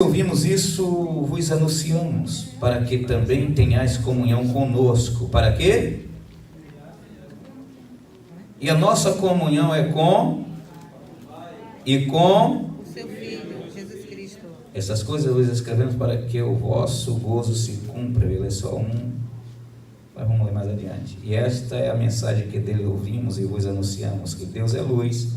Ouvimos isso, vos anunciamos, para que também tenhais comunhão conosco. Para quê? E a nossa comunhão é com o seu Filho, Jesus Cristo. Essas coisas nós escrevemos para que o vosso gozo se cumpra. Ele é só um, mas vamos ler mais adiante. E esta é a mensagem que dele ouvimos e vos anunciamos, que Deus é luz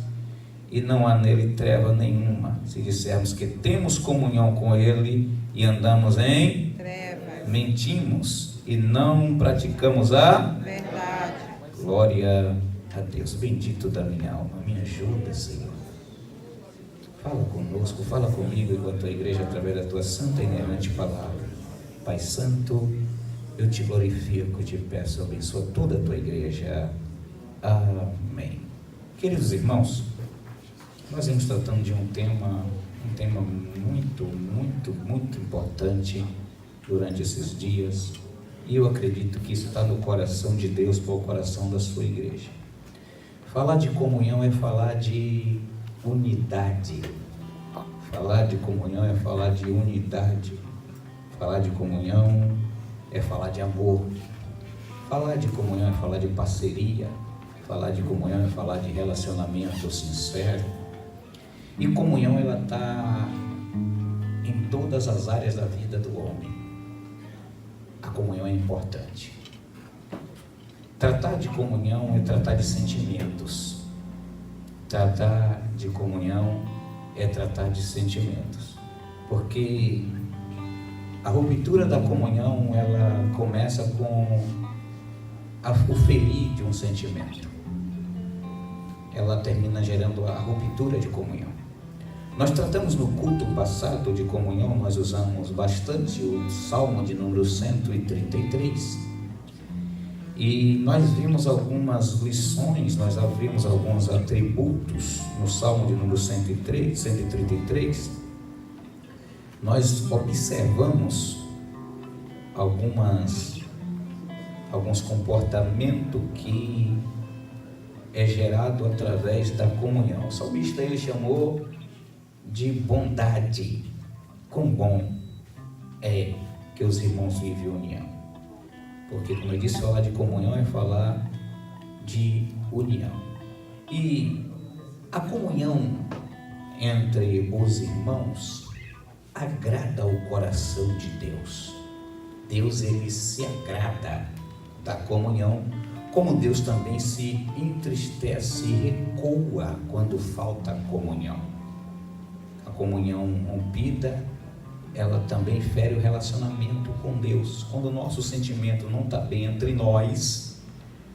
e não há nele treva nenhuma. Se dissermos que temos comunhão com ele e andamos em trevas, mentimos e não praticamos a verdade. Glória a Deus. Bendito da minha alma, me ajuda, Senhor. Fala conosco, fala comigo e com a tua igreja através da tua santa e inerrante palavra. Pai Santo, eu te glorifico, te peço, abençoa toda a tua igreja. Amém. Queridos irmãos, nós estamos tratando de um tema muito importante durante esses dias, e eu acredito que isso está no coração de Deus para o coração da sua igreja. Falar de comunhão é falar de unidade. Falar de comunhão é falar de unidade. Falar de comunhão é falar de amor. Falar de comunhão é falar de parceria. Falar de comunhão é falar de relacionamento sincero. E comunhão, ela está em todas as áreas da vida do homem. A comunhão é importante. Tratar de comunhão é tratar de sentimentos. Tratar de comunhão é tratar de sentimentos. Porque a ruptura da comunhão, ela começa com o ferir de um sentimento. Ela termina gerando a ruptura de comunhão. Nós tratamos no culto passado de comunhão, nós usamos bastante o Salmo de número 133. E nós vimos algumas lições, nós vimos alguns atributos no Salmo de número 133. Nós observamos alguns comportamentos que é gerado através da comunhão. O salmista, ele chamou de bondade. Quão bom é que os irmãos vivem união. Porque, como eu disse, falar de comunhão é falar de união. E a comunhão entre os irmãos agrada ao coração de Deus. Deus, ele se agrada da comunhão, como Deus também se entristece e recua quando falta comunhão. A comunhão rompida, ela também fere o relacionamento com Deus. Quando o nosso sentimento não está bem entre nós,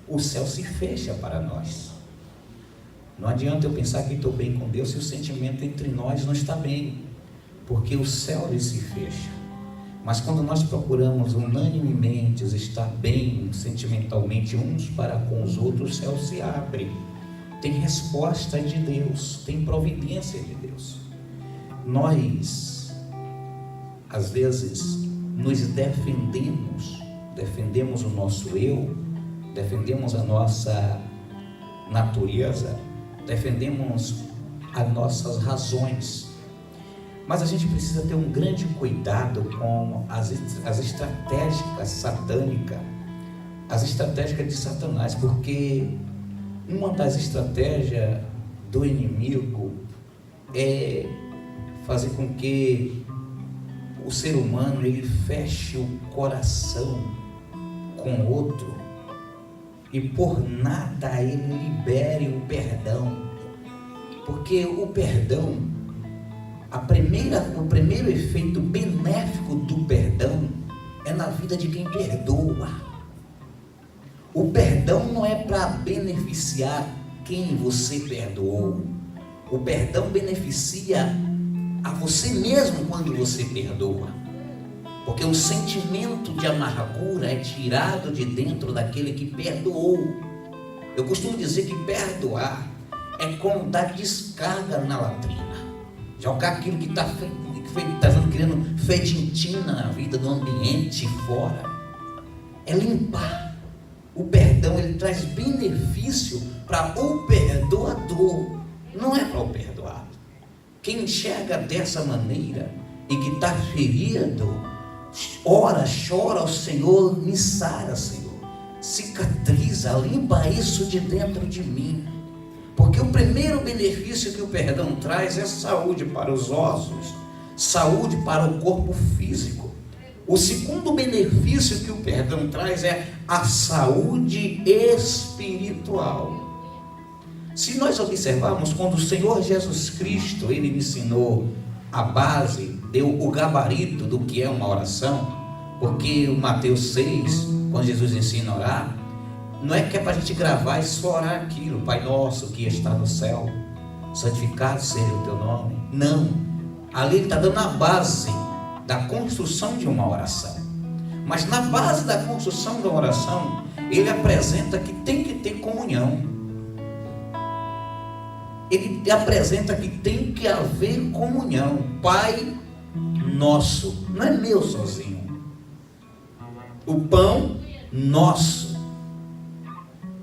o céu se fecha para nós. Não adianta eu pensar que estou bem com Deus se o sentimento entre nós não está bem, porque o céu ele se fecha. Mas quando nós procuramos unanimemente estar bem sentimentalmente uns para com os outros, o céu se abre. Tem resposta de Deus, tem providência de Deus. Nós, às vezes, nos defendemos o nosso eu, defendemos a nossa natureza, defendemos as nossas razões. Mas a gente precisa ter um grande cuidado com as estratégicas satânicas, as estratégicas de Satanás, porque uma das estratégias do inimigo é fazer com que o ser humano ele feche o coração com o outro e por nada ele libere o perdão, porque o perdão, o primeiro efeito benéfico do perdão é na vida de quem perdoa. O perdão não é para beneficiar quem você perdoou. O perdão beneficia a você mesmo quando você perdoa. Porque o sentimento de amargura é tirado de dentro daquele que perdoou. Eu costumo dizer que perdoar é como dar descarga na latrina. Jogar aquilo que está criando feditina na vida, do ambiente fora. É limpar. O perdão, ele traz benefício para o perdoador, não é para o perdoado. Quem enxerga dessa maneira e que está ferido, ora, chora ao Senhor, me sara, Senhor, cicatriza, limpa isso de dentro de mim, porque o primeiro benefício que o perdão traz é saúde para os ossos, saúde para o corpo físico. O segundo benefício que o perdão traz é a saúde espiritual. Se nós observarmos, quando o Senhor Jesus Cristo, Ele me ensinou a base, deu o gabarito do que é uma oração, porque o Mateus 6, quando Jesus ensina a orar, não é que é para a gente gravar e só orar aquilo, Pai nosso que está no céu, santificado seja o teu nome. Não, ali Ele está dando a base da construção de uma oração. Mas na base da construção da oração, Ele apresenta que tem que ter comunhão. Ele apresenta que tem que haver comunhão. Pai nosso, não é meu sozinho. O pão nosso.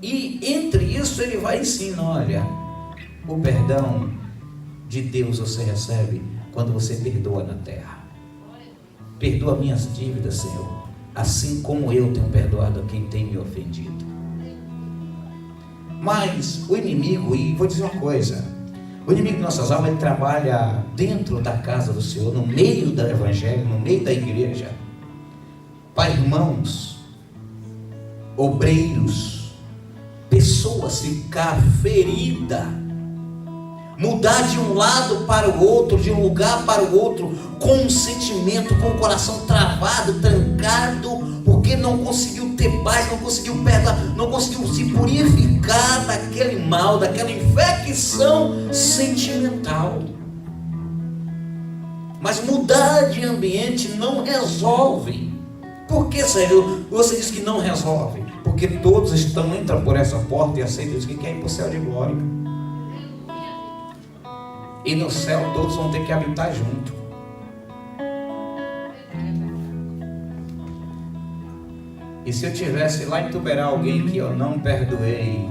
E entre isso Ele vai ensinar, olha, o perdão de Deus você recebe quando você perdoa na terra. Perdoa minhas dívidas, Senhor, assim como eu tenho perdoado a quem tem me ofendido. Mas o inimigo, e vou dizer uma coisa, o inimigo de nossas almas, ele trabalha dentro da casa do Senhor, no meio do evangelho, no meio da igreja, para irmãos, obreiros, pessoas ficar feridas, mudar de um lado para o outro, de um lugar para o outro, com um sentimento, com o coração travado, trancado, porque não conseguiu ter paz, não conseguiu perdoar, não conseguiu se purificar daquele mal, daquela infecção sentimental. Mas mudar de ambiente não resolve. Por que, Sérgio, você diz que não resolve? Porque todos entram por essa porta e aceitam isso, que quer ir para o céu de glória. E no céu todos vão ter que habitar junto. E se eu tivesse lá em Tuberá alguém que eu não perdoei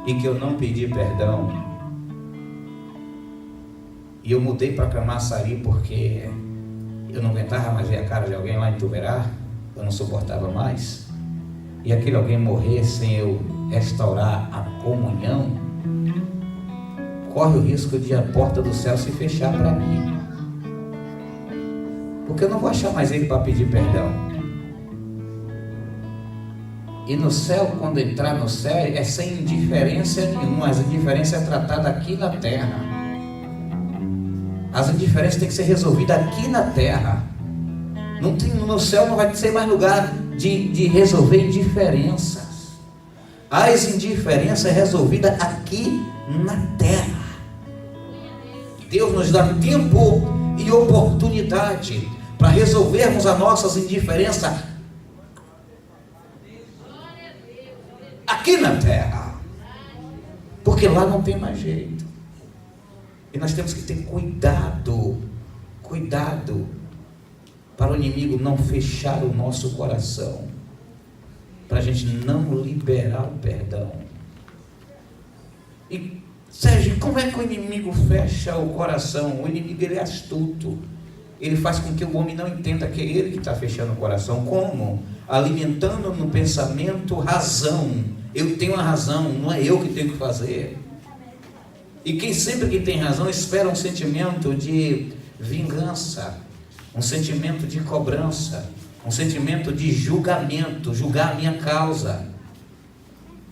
e que eu não pedi perdão, e eu mudei para Camaçari porque eu não aguentava mais ver a cara de alguém lá em Tuberá, eu não suportava mais, e aquele alguém morrer sem eu restaurar a comunhão, corre o risco de a porta do céu se fechar para mim, porque eu não vou achar mais ele para pedir perdão. E no céu, quando entrar no céu, é sem indiferença nenhuma. As indiferenças é tratada aqui na terra. As indiferenças têm que ser resolvidas aqui na terra. No céu não vai ser mais lugar de resolver indiferenças. As indiferenças resolvidas aqui na terra. Deus nos dá tempo e oportunidade para resolvermos as nossas indiferenças aqui na terra, porque lá não tem mais jeito. E nós temos que ter cuidado para o inimigo não fechar o nosso coração, para a gente não liberar o perdão. E Sérgio, como é que o inimigo fecha o coração? O inimigo, ele é astuto, ele faz com que o homem não entenda que é ele que está fechando o coração. Como? Alimentando no pensamento razão. Eu tenho a razão, não é eu que tenho que fazer. E quem sempre que tem razão espera um sentimento de vingança, um sentimento de cobrança, um sentimento de julgamento, julgar a minha causa.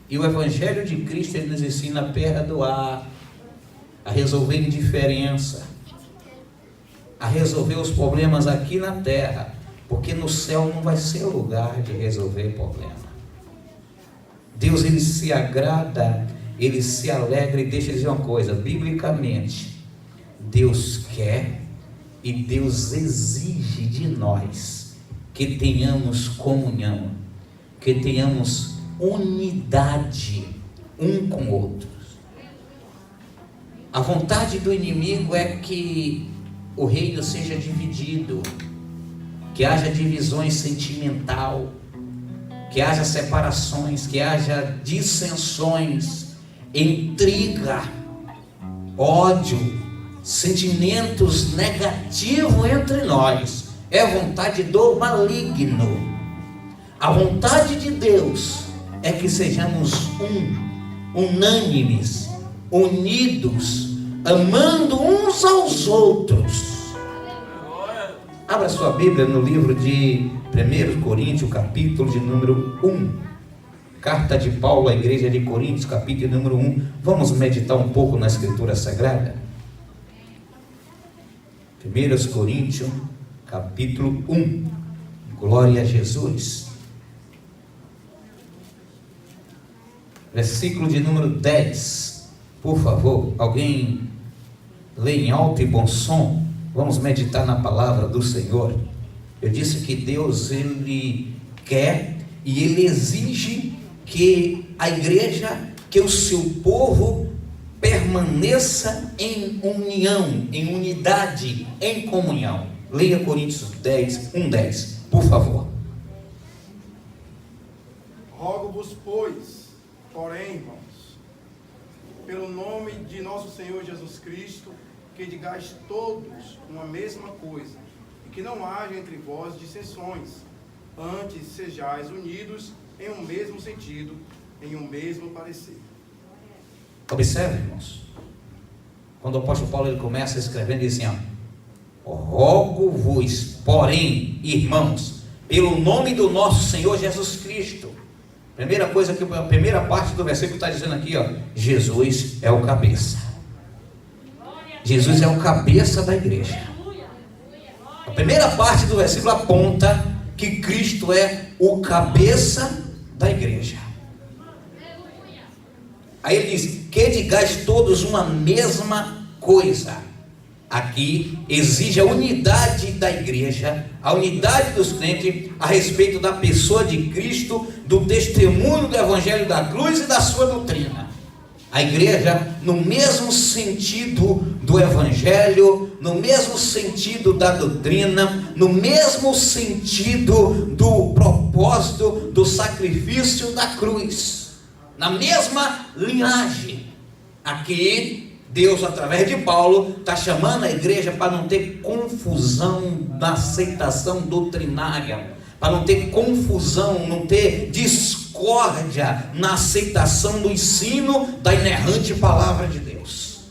E o Evangelho de Cristo, ele nos ensina a perdoar, a resolver indiferença, a resolver os problemas aqui na terra, porque no céu não vai ser o lugar de resolver problema. Deus, ele se agrada, ele se alegra, e deixa eu dizer uma coisa, biblicamente, Deus quer e Deus exige de nós que tenhamos comunhão, que tenhamos unidade um com outros. A vontade do inimigo é que o reino seja dividido, que haja divisões sentimental, que haja separações, que haja dissensões, intriga, ódio, sentimentos negativos entre nós, é a vontade do maligno. A vontade de Deus é que sejamos unânimes, unidos, amando uns aos outros. Abra sua Bíblia no livro de 1 Coríntios, capítulo de número 1. Carta de Paulo à igreja de Coríntios, capítulo número 1. Vamos meditar um pouco na Escritura Sagrada? 1 Coríntios, capítulo 1. Glória a Jesus. Versículo de número 10. Por favor, alguém lê em alto e bom som. Vamos meditar na palavra do Senhor. Eu disse que Deus, Ele quer e Ele exige que a igreja, que o seu povo permaneça em união, em unidade, em comunhão. Leia Coríntios 10, 1:10, por favor. Rogo-vos, pois, porém, irmãos, pelo nome de nosso Senhor Jesus Cristo, que digais todos uma mesma coisa, e que não haja entre vós dissensões, antes sejais unidos em um mesmo sentido, em um mesmo parecer. Observe, irmãos, quando o apóstolo Paulo ele começa escrevendo, ele diz assim, rogo-vos, porém, irmãos, pelo nome do nosso Senhor Jesus Cristo. Primeira coisa que a primeira parte do versículo está dizendo aqui, Jesus é o cabeça. Jesus é o cabeça da igreja. A primeira parte do versículo aponta que Cristo é o cabeça da igreja. Aí ele diz, que digais todos uma mesma coisa. Aqui exige a unidade da igreja, a unidade dos crentes a respeito da pessoa de Cristo, do testemunho do evangelho da cruz e da sua doutrina. A igreja, no mesmo sentido do evangelho, no mesmo sentido da doutrina, no mesmo sentido do propósito do sacrifício da cruz, na mesma linhagem. Aqui, Deus, através de Paulo, está chamando a igreja para não ter confusão na aceitação doutrinária, para não ter confusão, não ter discórdia na aceitação do ensino da inerrante palavra de Deus,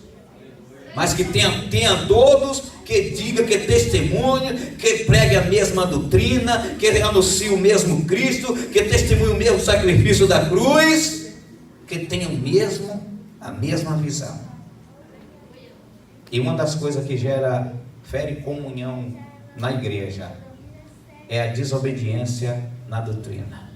mas que tenha todos, que diga, que testemunhe, que pregue a mesma doutrina, que anuncie o mesmo Cristo, que testemunhe o mesmo sacrifício da cruz, que tenha a mesma visão. E uma das coisas que fere comunhão na igreja é a desobediência na doutrina.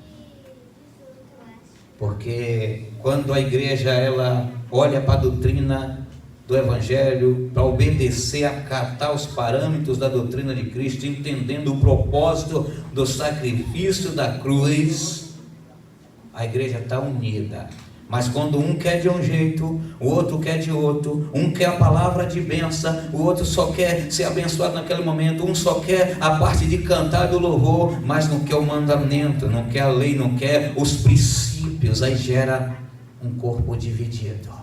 Porque quando a igreja ela olha para a doutrina do evangelho, para obedecer, acatar os parâmetros da doutrina de Cristo, entendendo o propósito do sacrifício da cruz, a igreja está unida. Mas quando um quer de um jeito, o outro quer de outro, um quer a palavra de bênção, o outro só quer ser abençoado naquele momento, um só quer a parte de cantar do louvor, mas não quer o mandamento, não quer a lei, não quer os princípios, aí gera um corpo dividido.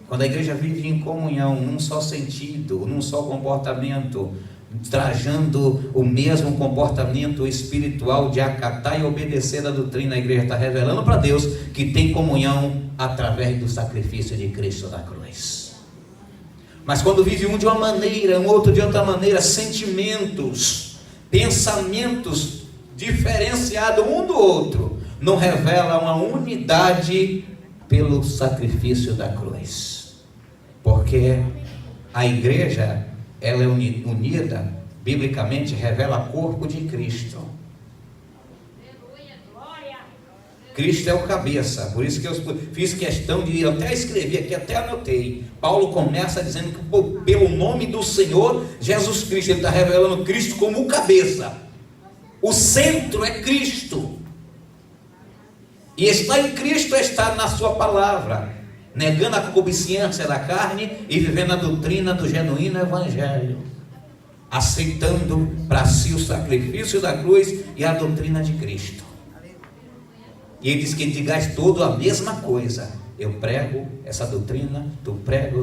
Quando a igreja vive em comunhão, num só sentido, num só comportamento, trajando o mesmo comportamento espiritual de acatar e obedecer a doutrina, a igreja está revelando para Deus que tem comunhão através do sacrifício de Cristo na cruz. Mas quando vive um de uma maneira, um outro de outra maneira, sentimentos, pensamentos diferenciados um do outro, não revela uma unidade pelo sacrifício da cruz, porque a igreja ela é unida, biblicamente revela o corpo de Cristo. Cristo é o cabeça, por isso que eu fiz questão de, eu até escrevi aqui, até anotei. Paulo começa dizendo que pelo nome do Senhor Jesus Cristo, ele está revelando Cristo como o cabeça. O centro é Cristo. E estar em Cristo é estar na sua palavra, negando a concupiscência da carne e vivendo a doutrina do genuíno evangelho, aceitando para si o sacrifício da cruz e a doutrina de Cristo. E ele diz que digais todo a mesma coisa, Eu prego essa doutrina, tu prega,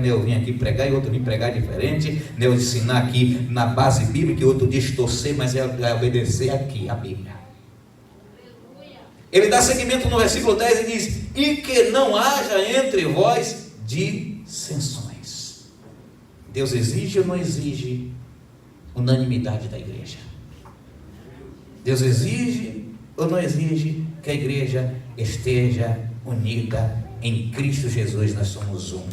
eu vim aqui pregar e outro vim pregar diferente, eu ensinar aqui na base bíblica e outro diz torcer, mas é obedecer aqui a Bíblia. Ele dá seguimento no versículo 10 e diz: e que não haja entre vós dissensões. Deus exige ou não exige unanimidade da igreja? Deus exige ou não exige que a igreja esteja unida em Cristo Jesus? Nós somos um,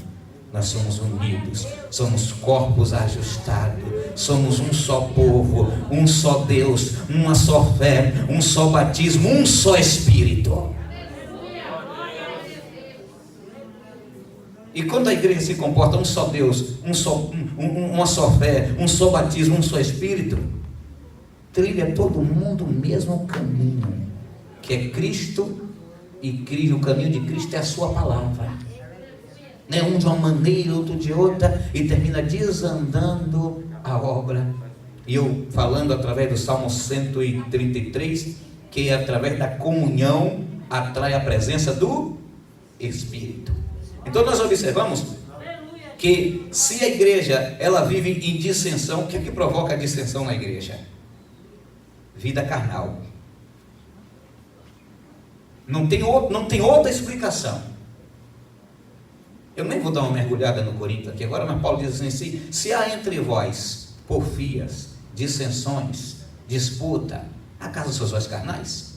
nós somos unidos, somos corpos ajustados, somos um só povo, um só Deus, uma só fé, um só batismo, um só Espírito. E quando a igreja se comporta um só Deus, uma só fé, um só batismo, um só Espírito, trilha todo mundo o mesmo caminho, que é Cristo, e o caminho de Cristo é a sua palavra. Não é um de uma maneira, outro de outra, e termina desandando a obra. E eu falando através do Salmo 133, que através da comunhão atrai a presença do Espírito. Então nós observamos que se a igreja ela vive em dissensão, o que é que provoca a dissensão na igreja? Vida carnal. Não tem outra explicação. Eu nem vou dar uma mergulhada no Corinto aqui agora, mas Paulo diz assim: se há entre vós porfias, dissensões, disputa, acaso sois vós carnais?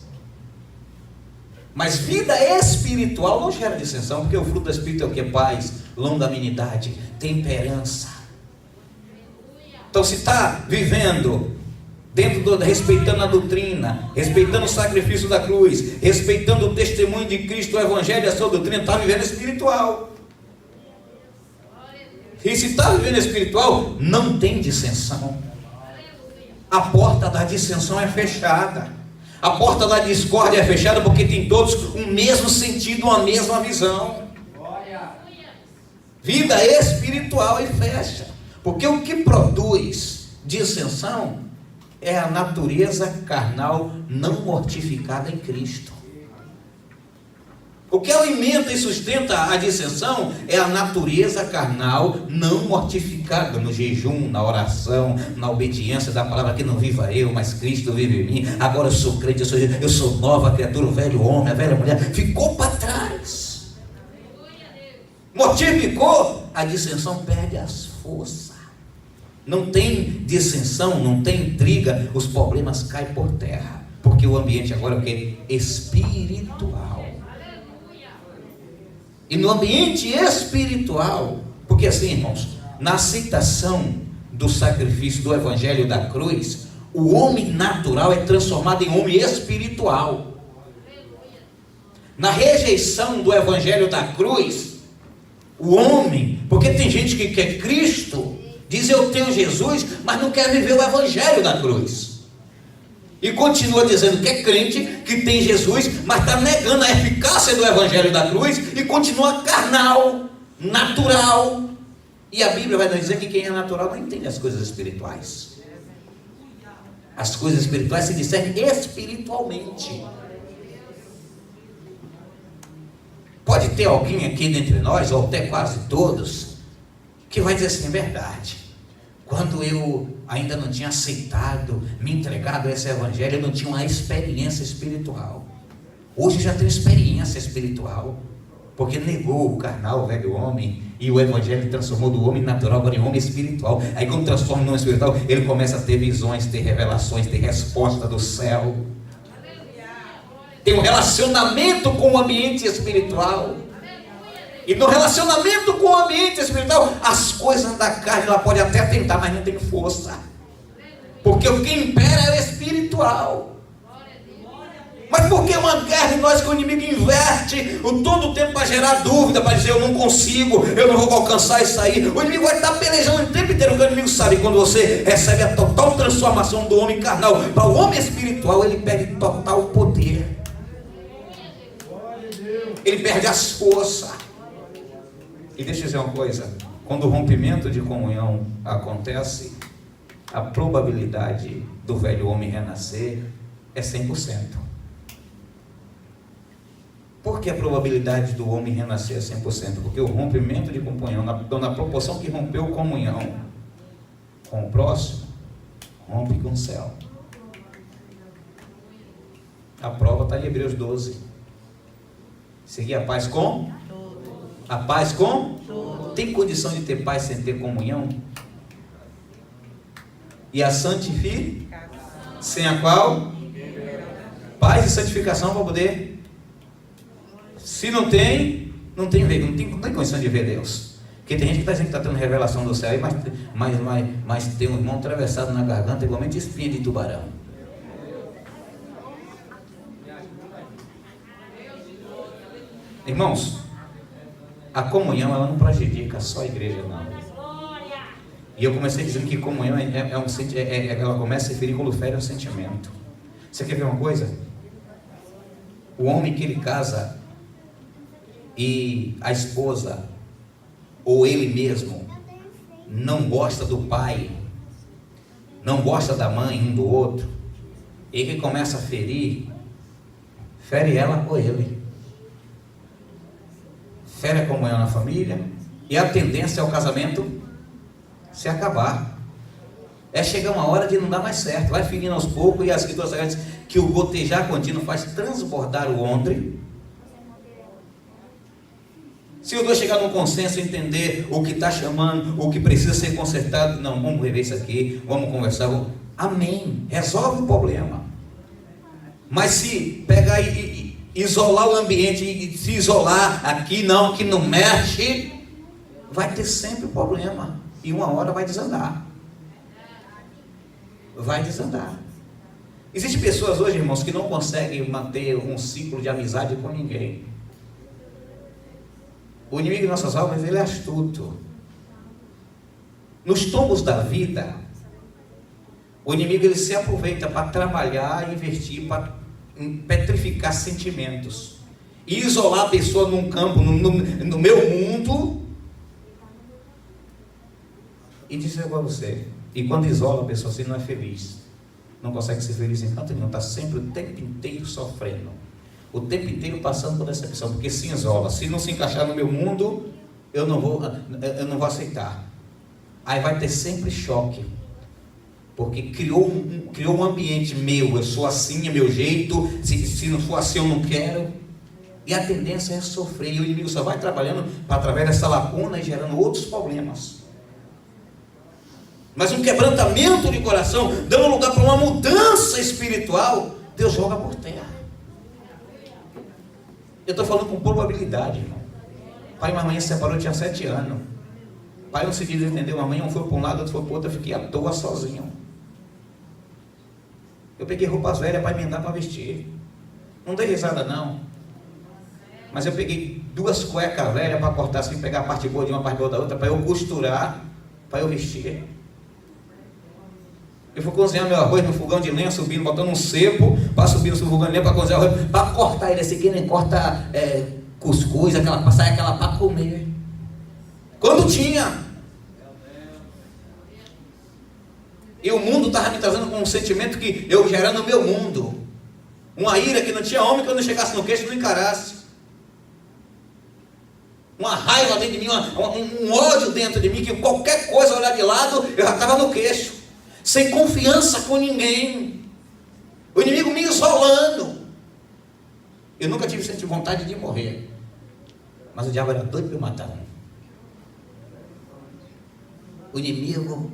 Mas vida espiritual não gera dissensão, porque o fruto do Espírito é o que? Paz, longanimidade, temperança. Então se está vivendo respeitando a doutrina, respeitando o sacrifício da cruz, respeitando o testemunho de Cristo, o Evangelho, a sua doutrina, está vivendo espiritual. E se está vivendo espiritual, não tem dissensão. A porta da dissensão é fechada. A porta da discórdia é fechada porque tem todos o mesmo sentido, uma mesma visão. Vida espiritual e fecha. Porque o que produz dissensão é a natureza carnal não mortificada em Cristo. O que alimenta e sustenta a dissensão é a natureza carnal não mortificada no jejum, na oração, na obediência da palavra, que não viva eu, mas Cristo vive em mim. Agora eu sou crente, eu sou nova criatura, o velho homem, a velha mulher ficou para trás. Mortificou, a dissensão perde as forças. Não tem dissensão, não tem intriga, os problemas caem por terra, porque o ambiente agora é o que? Espiritual. E no ambiente espiritual, porque assim, irmãos, na aceitação do sacrifício do Evangelho da cruz, o homem natural é transformado em homem espiritual. Na rejeição do Evangelho da cruz, o homem, porque tem gente que quer Cristo, diz eu tenho Jesus, mas não quer viver o Evangelho da cruz. E continua dizendo que é crente, que tem Jesus, mas está negando a eficácia do Evangelho da cruz e continua carnal, natural. E a Bíblia vai nos dizer que quem é natural não entende as coisas espirituais. As coisas espirituais se discernem espiritualmente. Pode ter alguém aqui dentre nós, ou até quase todos, que vai dizer assim: é verdade. Quando eu ainda não tinha aceitado, me entregado a esse Evangelho, eu não tinha uma experiência espiritual. Hoje eu já tenho experiência espiritual, porque negou o carnal, o velho homem, e o Evangelho transformou do homem natural agora em homem espiritual. Aí quando transforma em homem espiritual, ele começa a ter visões, ter revelações, ter resposta do céu. Tem um relacionamento com o ambiente espiritual. E no relacionamento com o ambiente espiritual, as coisas da carne ela pode até tentar, mas não tem força. Porque o que impera é o espiritual. Mas por que uma guerra em nós que o inimigo inverte todo o tempo para gerar dúvida, para dizer eu não consigo, eu não vou alcançar isso aí? O inimigo vai estar pelejando o tempo inteiro, porque o inimigo sabe que quando você recebe a total transformação do homem carnal para o homem espiritual, ele perde total poder. Ele perde as forças. E deixa eu dizer uma coisa: quando o rompimento de comunhão acontece, a probabilidade do velho homem renascer é 100%. Por que a probabilidade do homem renascer é 100%? Porque o rompimento de comunhão, na proporção que rompeu comunhão com o próximo, rompe com o céu. A prova está em Hebreus 12. Seguir a paz com? A paz com? Tem condição de ter paz sem ter comunhão? E a santificação, sem a qual? Paz e santificação para poder. Se não tem condição de ver Deus. Porque tem gente que está tendo revelação do céu, mas tem um irmão atravessado na garganta, igualmente espinha de tubarão. Irmãos, a comunhão ela não prejudica só a igreja, não. E eu comecei dizendo que comunhão ela começa a se ferir quando fere um sentimento. Você quer ver uma coisa? O homem que ele casa e a esposa ou ele mesmo não gosta do pai, não gosta da mãe um do outro, e que começa a ferir, fere ela ou ele, fere a comunhão na família, e a tendência é o casamento se acabar. É chegar uma hora de não dar mais certo, vai ferindo aos poucos, e as escrituras sagradas que o gotejar contínuo faz transbordar o odre. Se os dois chegar num consenso, entender o que está chamando, o que precisa ser consertado, não, vamos rever isso aqui, vamos conversar, amém, resolve o problema. Mas se pegar e isolar o ambiente, e se isolar aqui não, que não mexe, vai ter sempre problema, e uma hora vai desandar. Vai desandar. Existem pessoas hoje, irmãos, que não conseguem manter um ciclo de amizade com ninguém. O inimigo de nossas almas, ele é astuto. Nos tombos da vida, o inimigo ele se aproveita para trabalhar, investir, para petrificar sentimentos, e isolar a pessoa num campo, no meu mundo, e dizer para você, e quando isola a pessoa assim, não é feliz, não consegue ser feliz em canto nenhum, está sempre o tempo inteiro sofrendo, o tempo inteiro passando por decepção, porque se isola. Se não se encaixar no meu mundo, eu não vou aceitar. Aí vai ter sempre choque, porque criou um ambiente meu, eu sou assim, é meu jeito, se não for assim eu não quero, e a tendência é sofrer, e o inimigo só vai trabalhando através dessa lacuna e gerando outros problemas. Mas um quebrantamento de coração, dando lugar para uma mudança espiritual, Deus joga por terra. Eu estou falando com probabilidade, irmão. Pai e mamãe se separou, eu tinha 7 anos. Pai não se desentendeu, mamãe um foi para um lado, outro foi para o outro, eu fiquei à toa sozinho. Eu peguei roupas velhas para emendar para vestir. Não dei risada não. Mas eu peguei 2 cuecas velhas para cortar assim, pegar a parte boa de uma, parte boa da outra, para eu costurar, para eu vestir. Eu fui cozinhar meu arroz no fogão de lenha, subindo, botando um cepo, para subir no fogão de lenha, para cozinhar arroz, para cortar ele assim, que nem corta cuscuz, sai aquela para comer. Quando tinha. E o mundo estava me trazendo com um sentimento que eu gerando no meu mundo. Uma ira que não tinha homem que eu não chegasse no queixo e não encarasse. Uma raiva dentro de mim, um ódio dentro de mim, que qualquer coisa olhar de lado, eu já estava no queixo. Sem confiança com ninguém. O inimigo me isolando. Eu nunca tive vontade de morrer. Mas o diabo era doido para eu matar um. O inimigo,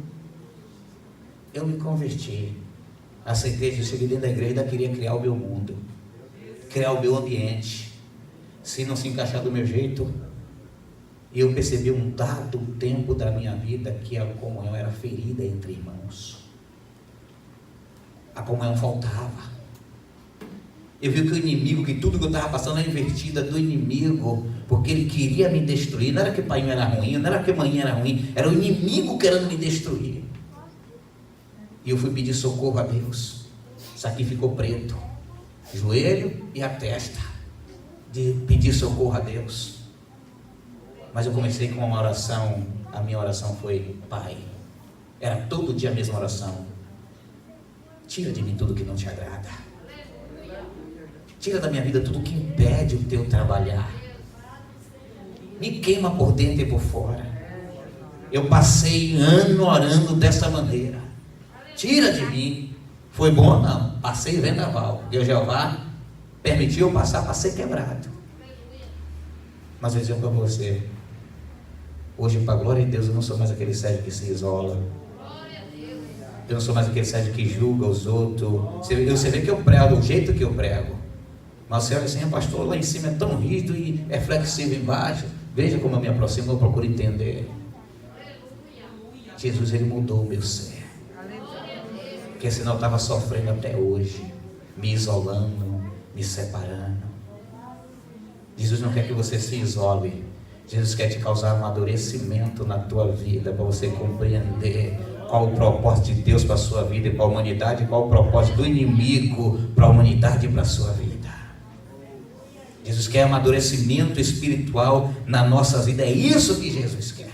eu me converti. Aceitei, eu cheguei dentro da igreja e ainda queria criar o meu mundo. Criar o meu ambiente. Se não se encaixar do meu jeito, eu percebi um dado tempo da minha vida que a comunhão era ferida entre irmãos. A comunhão faltava. Eu vi que o inimigo, que tudo que eu estava passando era invertida do inimigo, porque ele queria me destruir. Não era que pai era ruim, não era que mãe era ruim, era o inimigo querendo me destruir. E eu fui pedir socorro a Deus. Isso aqui ficou preto, joelho e a testa, de pedir socorro a Deus. Mas eu comecei com uma oração. A minha oração foi: Pai, era todo dia a mesma oração. Tira de mim tudo que não te agrada. Tira da minha vida tudo que impede o teu trabalhar. Me queima por dentro e por fora. Eu passei ano orando dessa maneira. Tira de mim. Foi bom ou não? Passei vendaval. Deus Jeová permitiu eu passar para ser quebrado. Mas eu digo para você, hoje, para a glória de Deus, eu não sou mais aquele Sérgio que se isola. Eu não sou mais aquele Sérgio que julga os outros. Você vê que eu prego do jeito que eu prego. Mas você olha assim, pastor, lá em cima é tão rígido e é flexível embaixo. Veja como eu me aproximo, eu procuro entender. Jesus, ele mudou o meu ser. Porque senão eu estava sofrendo até hoje, me isolando, me separando. Jesus não quer que você se isole. Jesus quer te causar um amadurecimento na tua vida, para você compreender qual o propósito de Deus para a sua vida e para a humanidade, e qual o propósito do inimigo para a humanidade e para a sua vida. Jesus quer amadurecimento espiritual na nossa vida. É isso que Jesus quer.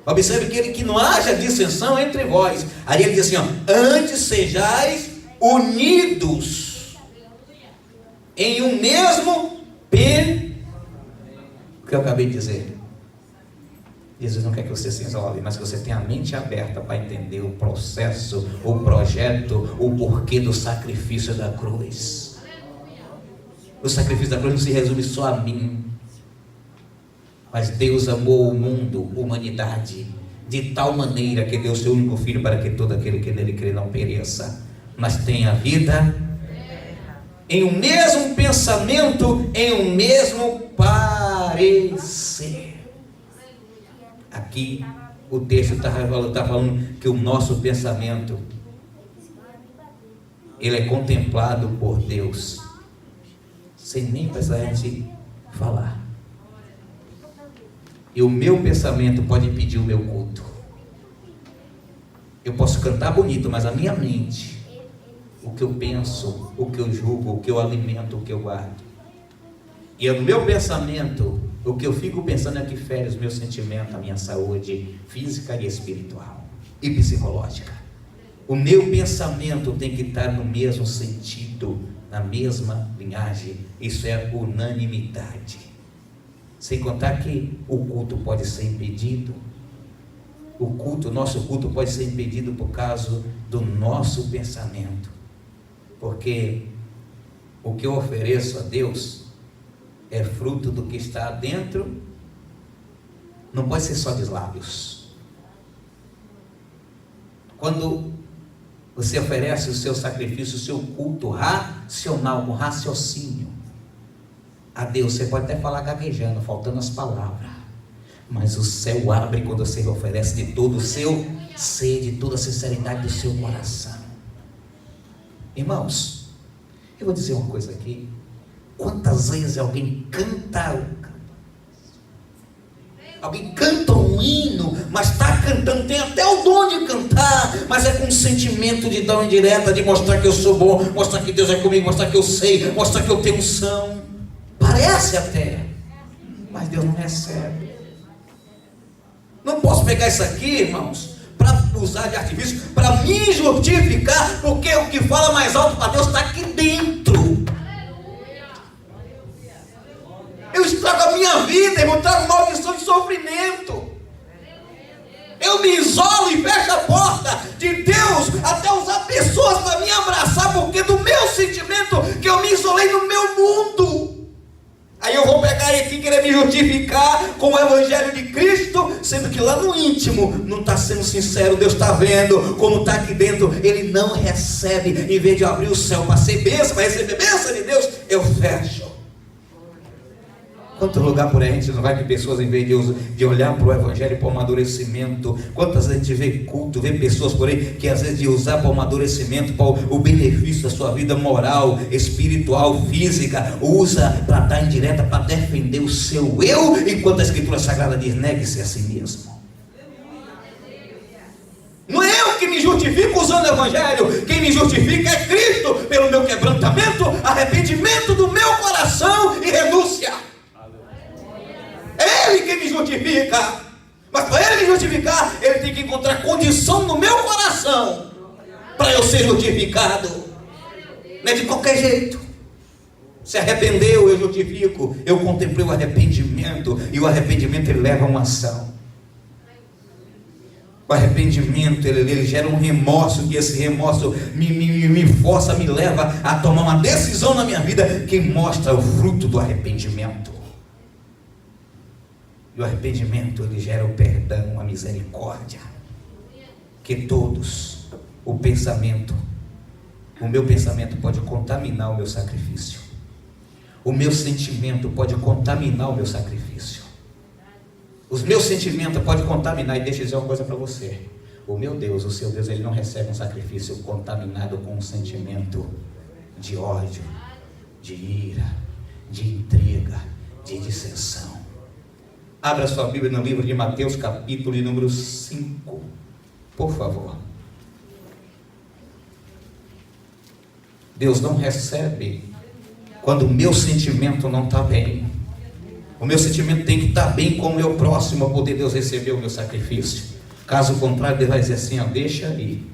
Observe que não haja dissensão entre vós. Aí ele diz assim, antes sejais unidos em um mesmo o que eu acabei de dizer. Jesus não quer que você se isole, mas que você tenha a mente aberta para entender o processo, o projeto, o porquê do sacrifício da cruz. O sacrifício da cruz não se resume só a mim, mas Deus amou o mundo, a humanidade, de tal maneira que deu seu único filho para que todo aquele que nele crê não pereça, mas tenha vida em um mesmo pensamento, em um mesmo parecer. Aqui o texto está falando que o nosso pensamento, ele é contemplado por Deus, sem nem precisar a gente falar. E o meu pensamento pode impedir o meu culto. Eu posso cantar bonito, mas a minha mente, o que eu penso, o que eu julgo, o que eu alimento, o que eu guardo. E no meu pensamento, o que eu fico pensando é que fere os meus sentimentos, a minha saúde física e espiritual e psicológica. O meu pensamento tem que estar no mesmo sentido, na mesma linhagem. Isso é unanimidade. Sem contar que o culto pode ser impedido. O nosso culto pode ser impedido por causa do nosso pensamento. Porque o que eu ofereço a Deus é fruto do que está dentro. Não pode ser só de lábios. Quando você oferece o seu sacrifício, o seu culto racional, com raciocínio a Deus, você pode até falar gaguejando, faltando as palavras, mas o céu abre quando você oferece de todo o seu ser, de toda a sinceridade do seu coração. Irmãos, eu vou dizer uma coisa aqui. Quantas vezes alguém canta um hino, mas está cantando, tem até o dom de cantar, mas é com um sentimento de dar uma indireta, de mostrar que eu sou bom, mostrar que Deus é comigo, mostrar que eu sei, mostrar que eu tenho unção. Parece até, mas Deus não recebe. Não posso pegar isso aqui, irmãos, para usar de artifício, para me justificar, porque o que fala mais alto para Deus está aqui dentro. Eu estrago a minha vida, eu trago maldição de sofrimento. Eu me isolo e fecho a porta de Deus, até usar pessoas para me abraçar, porque do meu sentimento, que eu me isolei no meu mundo. Aí eu vou pegar aqui e querer me justificar com o Evangelho de Cristo, sendo que lá no íntimo não está sendo sincero. Deus está vendo como está aqui dentro. Ele não recebe. Em vez de eu abrir o céu para ser bênção, para receber bênção de Deus, eu fecho. Quanto lugar por aí a gente não vai ver pessoas, em vez de olhar para o Evangelho, para o amadurecimento? Quantas vezes a gente vê culto, vê pessoas por aí que às vezes de usar para o amadurecimento, para o benefício da sua vida moral, espiritual, física, usa para dar indireta, para defender o seu eu, enquanto a Escritura Sagrada diz, negue-se a si mesmo. Não é eu que me justifico usando o Evangelho, quem me justifica é Cristo, pelo meu quebrantamento, arrependimento do meu coração e renúncia. É Ele que me justifica. Mas para Ele me justificar, Ele tem que encontrar condição no meu coração para eu ser justificado. Não é de qualquer jeito. Se arrependeu, eu justifico. Eu contemplei o arrependimento, e o arrependimento ele leva a uma ação. O arrependimento ele gera um remorso, que esse remorso me força, me leva a tomar uma decisão na minha vida que mostra o fruto do arrependimento. E o arrependimento ele gera o perdão, a misericórdia. Que todos, o meu pensamento pode contaminar o meu sacrifício. O meu sentimento pode contaminar o meu sacrifício. Os meus sentimentos podem contaminar. E deixa eu dizer uma coisa para você: o meu Deus, o seu Deus, ele não recebe um sacrifício contaminado com um sentimento de ódio, de ira, de intriga, de dissensão. Abra sua Bíblia no livro de Mateus, capítulo número 5, por favor. Deus não recebe quando o meu sentimento não está bem. O meu sentimento tem que estar bem com o meu próximo, para poder Deus receber o meu sacrifício. Caso contrário, Deus vai dizer assim: ó, deixa aí,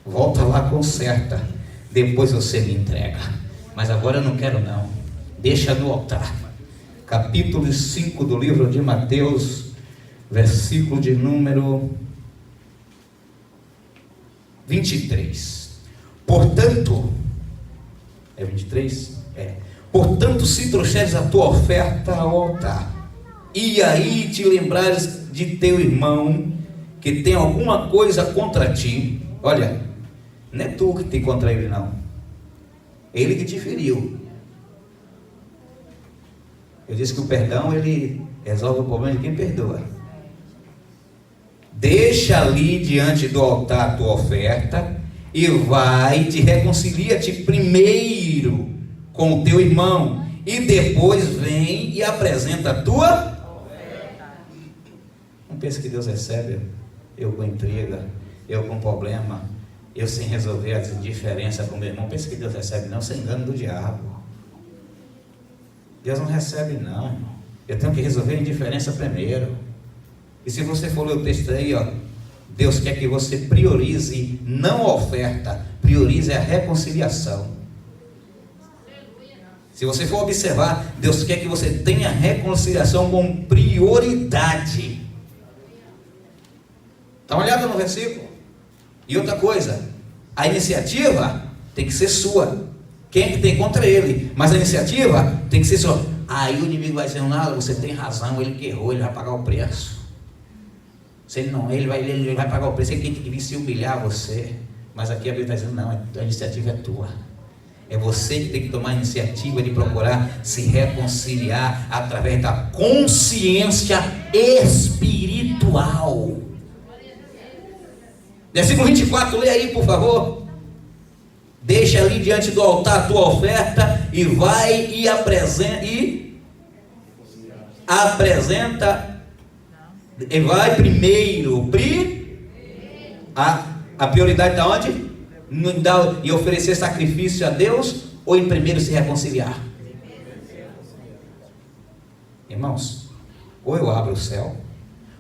volta lá, conserta, depois você me entrega. Mas agora eu não quero não, deixa no altar. Capítulo 5 do livro de Mateus, versículo de número 23. Portanto, é 23? Portanto, se trouxeres a tua oferta ao altar, e aí te lembrares de teu irmão, que tem alguma coisa contra ti, olha, não é tu que tem contra ele não, ele que te feriu. Eu disse que o perdão, ele resolve o problema de quem perdoa. Deixa ali diante do altar a tua oferta, e vai, te reconcilia-te primeiro com o teu irmão, e depois vem e apresenta a tua oferta. Não pense que Deus recebe eu com intriga, eu com problema, eu sem resolver as indiferenças com meu irmão. Não pense que Deus recebe não, isso é engano do diabo. Deus não recebe não, irmão. Eu tenho que resolver a indiferença primeiro. E se você for ler o texto aí, ó, Deus quer que você priorize não a oferta, priorize a reconciliação. Se você for observar, Deus quer que você tenha reconciliação com prioridade. Dá uma olhada no versículo. E outra coisa, a iniciativa tem que ser sua. Quem é que tem contra ele? Mas a iniciativa tem que ser sua. Aí o inimigo vai dizer: não, você tem razão, ele que errou, ele vai pagar o preço. Se ele não, ele vai pagar o preço, ele tem que vir se humilhar a você. Mas aqui a Bíblia está dizendo: não, a iniciativa é tua. É você que tem que tomar a iniciativa de procurar se reconciliar através da consciência espiritual. Versículo 24, lê aí por favor. Deixa ali diante do altar a tua oferta, e vai e apresenta, e vai primeiro, a prioridade está onde? E oferecer sacrifício a Deus, ou em primeiro se reconciliar? Irmãos, ou eu abro o céu,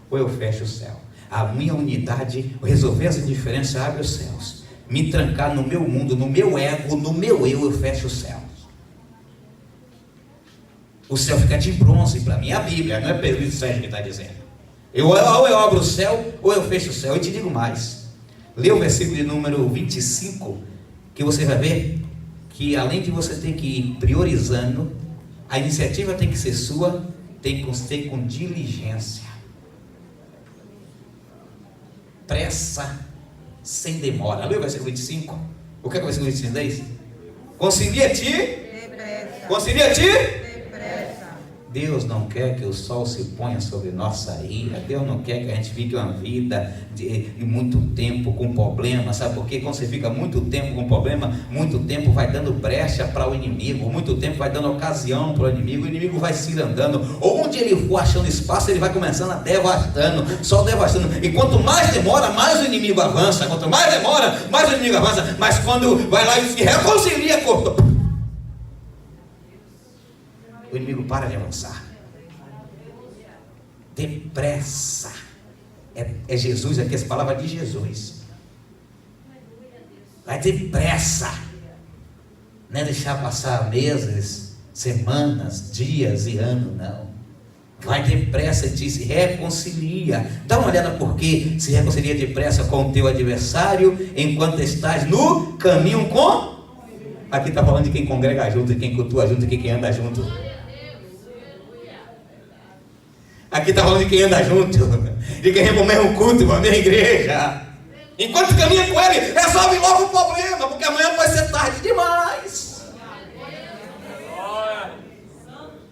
ou eu fecho o céu. A minha unidade, resolver as indiferenças, abre os céus. Me trancar no meu mundo, no meu ego, no meu eu fecho os céus. O céu fica de bronze para mim. A Bíblia, não é Pedro Sérgio que está dizendo. Ou eu abro o céu, ou eu fecho o céu. Eu te digo mais. Lê o versículo de número 25, que você vai ver que além de você ter que ir priorizando, a iniciativa tem que ser sua, tem que ser com diligência. Pressa, sem demora. Lê o versículo 25. O que é o versículo 25 diz? Concilia-te. Concilia-te. Deus não quer que o sol se ponha sobre nossa ira. Deus não quer que a gente fique uma vida de muito tempo com problema. Sabe por quê? Quando você fica muito tempo com problema, muito tempo vai dando brecha para o inimigo, muito tempo vai dando ocasião para o inimigo vai se andando. Onde ele for achando espaço, ele vai começando a devastando, só devastando. E quanto mais demora, mais o inimigo avança. Quanto mais demora, mais o inimigo avança. Mas quando vai lá e se reconcilia, cortou, o inimigo para de avançar. Depressa. É Jesus aqui, essa palavra de Jesus. Vai depressa. Não é deixar passar meses, semanas, dias e anos, não. Vai depressa e te reconcilia. Dá uma olhada por que se reconcilia depressa com o teu adversário enquanto estás no caminho com... Aqui está falando de quem congrega junto, de quem cultua junto, de quem anda junto. Aqui está falando de quem anda junto, de quem rema o mesmo culto, a mesma igreja. Enquanto caminha com ele, resolve logo o problema, porque amanhã vai ser tarde demais.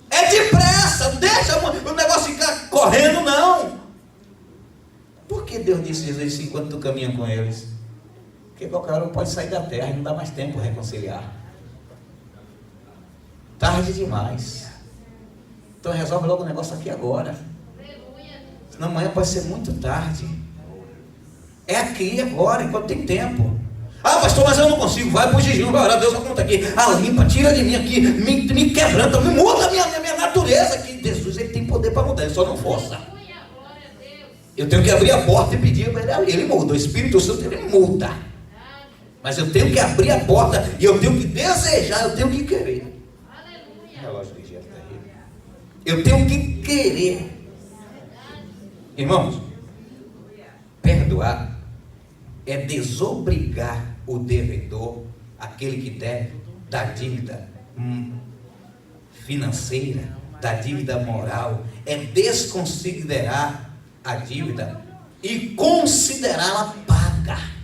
É depressa, não deixa o negócio ficar correndo, não. Por que Deus disse isso enquanto tu caminha com eles? Porque qualquer hora pode sair da terra e não dá mais tempo para reconciliar. Tarde demais. Então resolve logo o negócio aqui agora. Senão amanhã pode ser muito tarde. É aqui agora, enquanto tem tempo. Ah, pastor, mas eu não consigo. Vai pro jejum, vai orar, Deus vai contar aqui. Ah, limpa, tira de mim aqui, me quebranta, me muda a minha natureza aqui. Jesus, ele tem poder para mudar, ele só não força. Eu tenho que abrir a porta e pedir para ele muda. O Espírito Santo, ele muda. Mas eu tenho que abrir a porta e eu tenho que desejar, eu tenho que querer. Relógio ligeiro terrível. Eu tenho que querer. Irmãos, perdoar é desobrigar o devedor, aquele que deve, da dívida financeira, da dívida moral, é desconsiderar a dívida e considerá-la paga.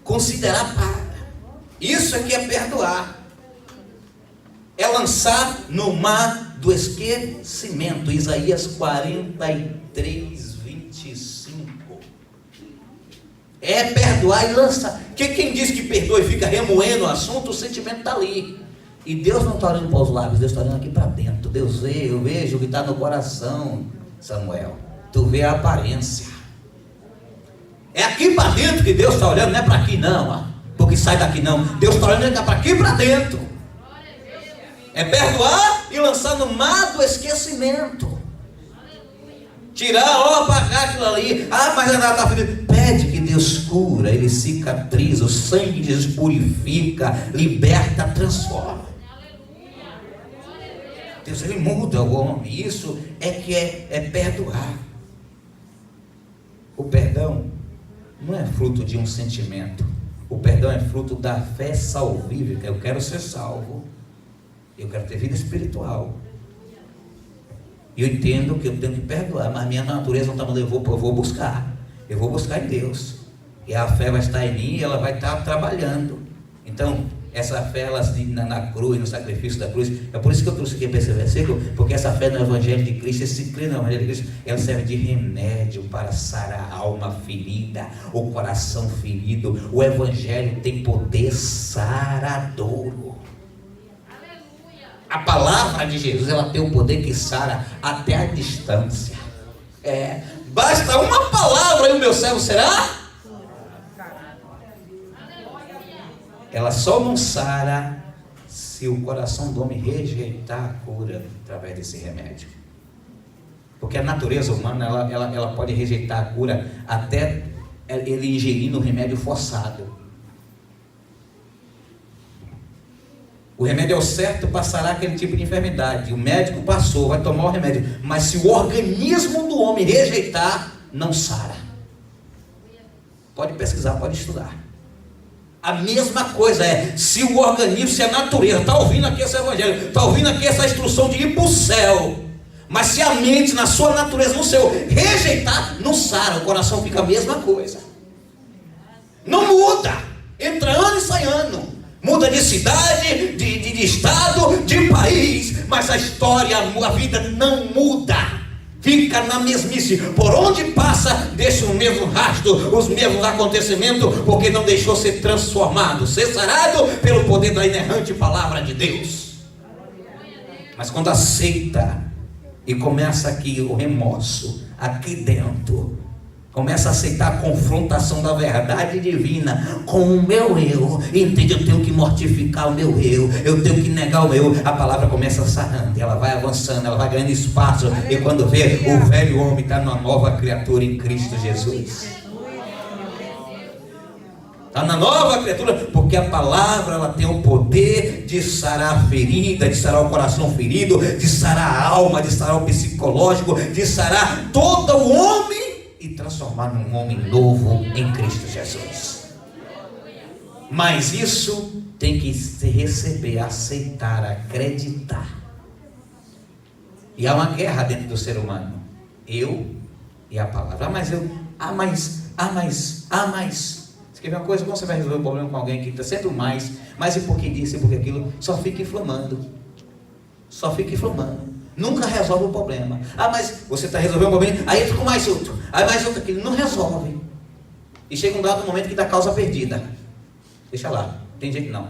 Considerar paga. Isso aqui é perdoar. É lançar no mar do esquecimento. Isaías 43, 25. É perdoar e lançar. Porque quem diz que perdoa e fica remoendo o assunto, o sentimento está ali. E Deus não está olhando para os lábios, Deus está olhando aqui para dentro. Deus vê, eu vejo o que está no coração, Samuel. Tu vê a aparência. É aqui para dentro que Deus está olhando, não é para aqui não, ó, porque sai daqui não. Deus está olhando para aqui e para dentro. É perdoar e lançar no mar do esquecimento. Tirar, apagar aquilo ali. Ah, mas ela está feliz. Pede que Deus cura, Ele cicatriza, o sangue de Jesus purifica, liberta, transforma. Deus, Ele muda o homem. Isso é que é perdoar. O perdão não é fruto de um sentimento. O perdão é fruto da fé salvífica. Eu quero ser salvo. Eu quero ter vida espiritual. E eu entendo que eu tenho que perdoar, mas minha natureza não está mandando, eu vou buscar. Eu vou buscar em Deus. E a fé vai estar em mim e ela vai estar trabalhando. Então, essa fé ela, na cruz, no sacrifício da cruz, é por isso que eu trouxe aqui para esse versículo, porque essa fé no Evangelho de Cristo, esse crer no Evangelho de Cristo, ela serve de remédio para sarar a alma ferida, o coração ferido. O Evangelho tem poder saradouro. A palavra de Jesus, ela tem o poder que sara até a distância. Basta uma palavra e o meu servo será. Ela só não sara se o coração do homem rejeitar a cura através desse remédio. Porque a natureza humana, ela pode rejeitar a cura até ele ingerindo o remédio forçado. O remédio é o certo para sarar aquele tipo de enfermidade. O médico passou, vai tomar o remédio. Mas se o organismo do homem rejeitar, não sara. Pode pesquisar, pode estudar. A mesma coisa se o organismo, se a natureza, está ouvindo aqui esse evangelho, está ouvindo aqui essa instrução de ir para o céu, mas se a mente, na sua natureza, no seu, rejeitar, não sara, o coração fica a mesma coisa. Não muda, entra ano e sai ano. Muda de cidade, de estado, de país, mas a história, a vida não muda, fica na mesmice. Por onde passa, deixa o mesmo rastro, os mesmos acontecimentos, porque não deixou ser transformado, ser sarado pelo poder da inerrante palavra de Deus. Mas quando aceita e começa aqui o remorso, aqui dentro, começa a aceitar a confrontação da verdade divina com o meu eu. Entende? Eu tenho que mortificar o meu eu tenho que negar o meu. A palavra começa sarando, ela vai avançando, ela vai ganhando espaço. E quando vê, o velho homem está numa nova criatura em Cristo Jesus. Está na nova criatura, porque a palavra ela tem o poder de sarar a ferida, de sarar o coração ferido, de sarar a alma, de sarar o psicológico, de sarar todo o homem e transformar num homem novo em Cristo Jesus. Mas isso tem que se receber, aceitar, acreditar. E há uma guerra dentro do ser humano. Eu e a palavra. Mas Você quer ver uma coisa? Quando você vai resolver um problema com alguém que está sendo mais e porque disse, e porque aquilo, só fica inflamando. Só fica inflamando. Nunca resolve o problema. Mas você está resolvendo um problema, aí fica mais outro. Aí mais outro aquilo. Não resolve. E chega um dado momento que dá causa perdida. Deixa lá. Tem jeito não.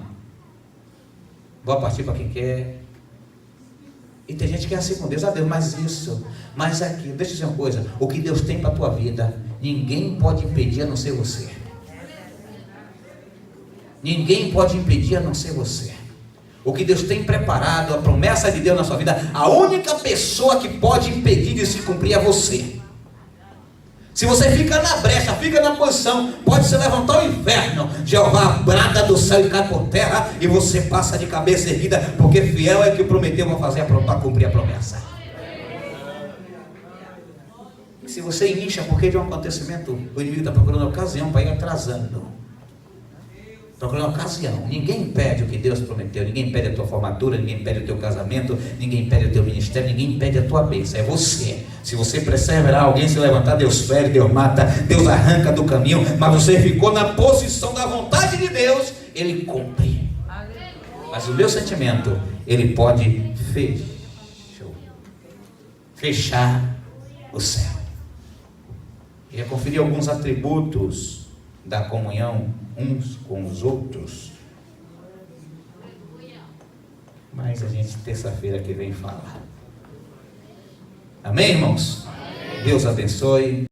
Boa partir para quem quer. E tem gente que é assim com Deus, Deus, mas isso, mas aquilo. Deixa eu dizer uma coisa, o que Deus tem para a tua vida, ninguém pode impedir a não ser você. Ninguém pode impedir a não ser você. O que Deus tem preparado, a promessa de Deus na sua vida, a única pessoa que pode impedir de se cumprir é você. Se você fica na brecha, fica na posição, pode se levantar o inferno, Jeová brada do céu e cai por terra, e você passa de cabeça erguida, porque fiel é que prometeu para cumprir a promessa. E se você incha porque de um acontecimento, o inimigo está procurando ocasião para ir atrasando. Procurando ocasião. Ninguém impede o que Deus prometeu. Ninguém impede a tua formatura, ninguém impede o teu casamento, ninguém impede o teu ministério, ninguém impede a tua bênção. É você. Se você perseverar, alguém se levantar, Deus fere, Deus mata, Deus arranca do caminho, mas você ficou na posição da vontade de Deus, Ele cumpre. Mas o meu sentimento, Ele pode fechar o céu. E conferir alguns atributos da comunhão uns com os outros. Mas a gente terça-feira que vem falar. Amém, irmãos? Amém. Deus abençoe.